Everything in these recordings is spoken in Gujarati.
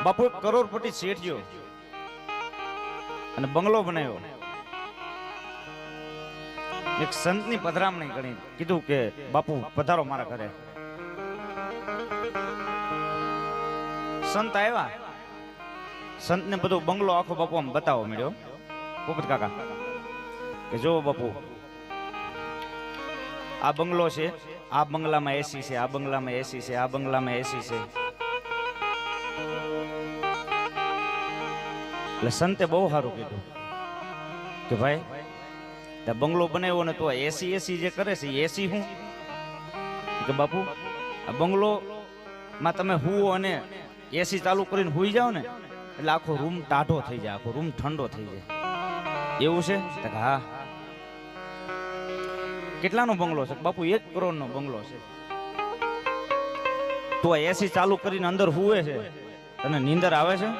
બાપુ એક કરોડપતિ શેઠિયો અને બંગલો બનાવ્યો. એક સંતની પધરામણી કરી, કીધું કે બાપુ પધારો મારા ઘરે. સંત આવ્યા, સંતને બધું બંગલો આખો બાપુ આમ બતાવો મળ્યો. પોપટ કાકા કે જો બાપુ આ બંગલો છે, આ બંગલામાં એસી છે, આ બંગલામાં એસી છે, આ બંગલામાં એસી છે. એટલે સંતે બહુ સારું કીધું કે ભાઈ બંગલો બનાવ્યો ને તો એસી એસી જે કરે છે એસી હું કે બાપુ આ બંગલો માં તમે હુઓ અને એસી ચાલુ કરીને હુઈ જાઓ ને એટલે આખો રૂમ ટાઢો થઈ જાય, આખો રૂમ ઠંડો થઈ જાય. એવું છે? હા. કેટલાનો બંગલો છે? બાપુ 1 કરોડનો બંગલો છે. તો એસી ચાલુ કરીને અંદર હુએ છે, તને નીંદર આવે છે?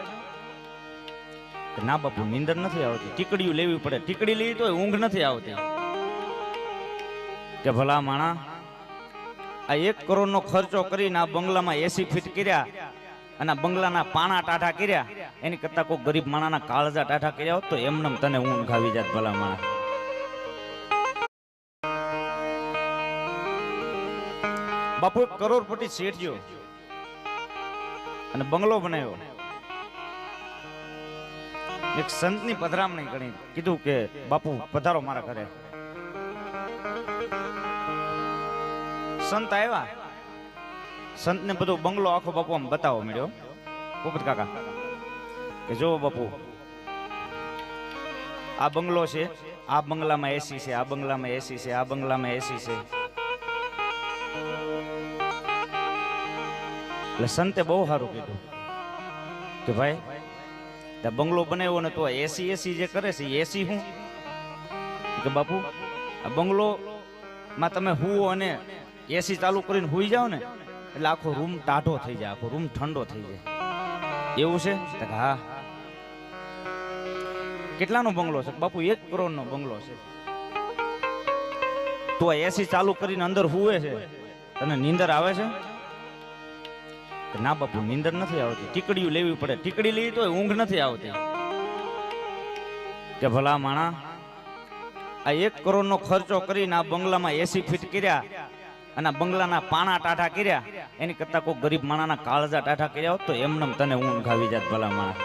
ના બાપુ નીંદર નથી આવતી, ટીકડીઓ લેવી પડે. ટીકડી લેવી તો ઊંઘ નથી આવતી. કે ભલા માણા આ 1 કરોડનો ખર્ચો કરીને આ બંગલામાં એસી ફિટ કર્યા અને બંગલાના પાણા ટાઢા કર્યા, એની કરતા કોઈ ગરીબ માણાના કાળજા ટાઢા કર્યા હોત તો એમને તને ઊંઘ આવી જાત. ભલા માણા બાપુ એક કરોડપતિ શેઠિયો અને બંગલો બનાવ્યો. એક સંતની પધરામણી કરી, કીધું કે બાપુ પધારો મારા ઘરે. સંત આવ્યા, સંતને બધું બંગલો આખો બાપુ આમ બતાવો મળ્યો. પોપટ કાકા કે જો બાપુ આ બંગલો છે, આ બંગલામાં એસી છે, આ બંગલામાં એસી છે, આ બંગલામાં એસી છે. એટલે સંતે બહુ સારું કીધું કે ભાઈ બંગલો બનાવ્યો ને તો એસી એસી જે કરે છે એસી હું કે બાપુ આ બંગલો માં તમે હુઓ અને એસી ચાલુ કરીને હુઈ જાઓ ને એટલે આખો રૂમ ટાઢો થઈ જાય, આખો રૂમ ઠંડો થઈ જાય. એવું છે? હા. કેટલાનો બંગલો છે? બાપુ 1 કરોડનો બંગલો છે. તો એસી ચાલુ કરીને અંદર હુએ છે, તને નીંદર આવે છે? ના બાપુ નીંદર નથી આવતી, ટીકડીઓ લેવી પડે. ટીકડી લેવી તો ઊંઘ નથી આવતી. કે ભલા માણા આ 1 કરોડનો ખર્ચો કરીને આ બંગલામાં એસી ફિટ કર્યા અને બંગલાના પાણા ટાઢા કર્યા, એની કરતા કોઈ ગરીબ માણાના કાળજા ટાઢા કર્યા હોત તો એમને તને ઊંઘ આવી જાત. ભલા માણા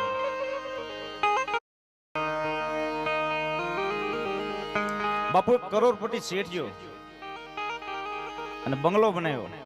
બાપુ એક કરોડપતિ શેઠિયો અને બંગલો બનાવ્યો.